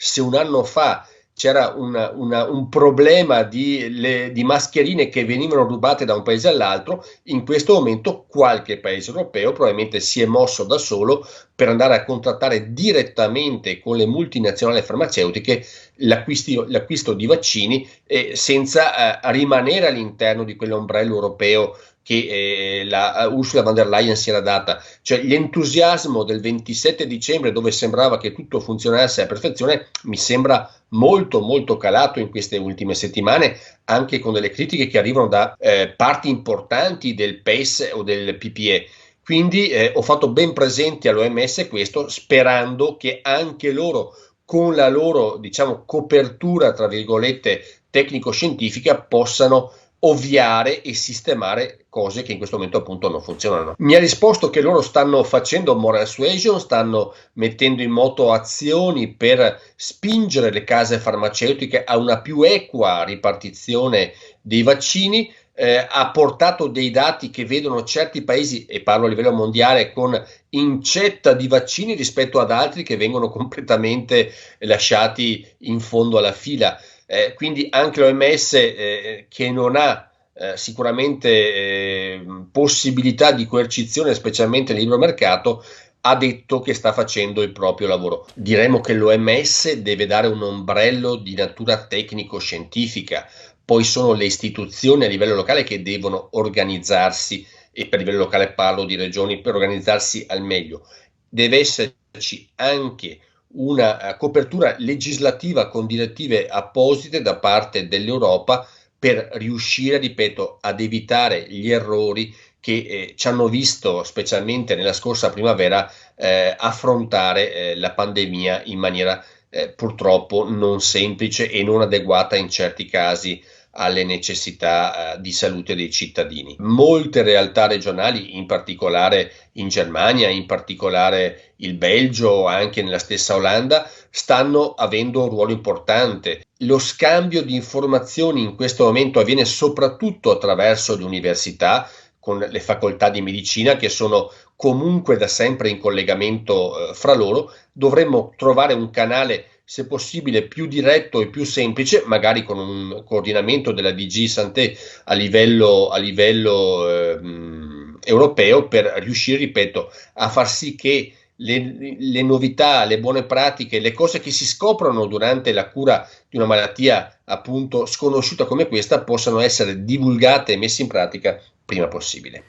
se un anno fa c'era un problema di mascherine che venivano rubate da un paese all'altro, in questo momento qualche paese europeo probabilmente si è mosso da solo per andare a contrattare direttamente con le multinazionali farmaceutiche l'acquisto di vaccini, senza rimanere all'interno di quell'ombrello europeo che la Ursula von der Leyen si era data. Cioè l'entusiasmo del 27 dicembre, dove sembrava che tutto funzionasse a perfezione, mi sembra molto molto calato in queste ultime settimane, anche con delle critiche che arrivano da parti importanti del PES o del PPE. Quindi ho fatto ben presente all'OMS questo, sperando che anche loro, con la loro, diciamo, copertura, tra virgolette, tecnico-scientifica, possano ovviare e sistemare cose che in questo momento appunto non funzionano. Mi ha risposto che loro stanno facendo moral suasion, stanno mettendo in moto azioni per spingere le case farmaceutiche a una più equa ripartizione dei vaccini. Ha portato dei dati che vedono certi paesi, e parlo a livello mondiale, con incetta di vaccini rispetto ad altri che vengono completamente lasciati in fondo alla fila. Quindi anche l'OMS, che non ha sicuramente possibilità di coercizione, specialmente nel libero mercato, ha detto che sta facendo il proprio lavoro. Diremmo che l'OMS deve dare un ombrello di natura tecnico-scientifica, poi sono le istituzioni a livello locale che devono organizzarsi, e per livello locale parlo di regioni, per organizzarsi al meglio. Deve esserci anche una copertura legislativa con direttive apposite da parte dell'Europa per riuscire, ripeto, ad evitare gli errori che ci hanno visto, specialmente nella scorsa primavera, affrontare la pandemia in maniera purtroppo non semplice e non adeguata in certi casi alle necessità di salute dei cittadini. Molte realtà regionali, in particolare in Germania, in particolare il Belgio, anche nella stessa Olanda, stanno avendo un ruolo importante. Lo scambio di informazioni in questo momento avviene soprattutto attraverso le università, con le facoltà di medicina che sono comunque da sempre in collegamento fra loro. Dovremmo trovare un canale, se possibile, più diretto e più semplice, magari con un coordinamento della DG Santé a livello europeo, per riuscire, ripeto, a far sì che le novità, le buone pratiche, le cose che si scoprono durante la cura di una malattia appunto sconosciuta come questa possano essere divulgate e messe in pratica prima possibile.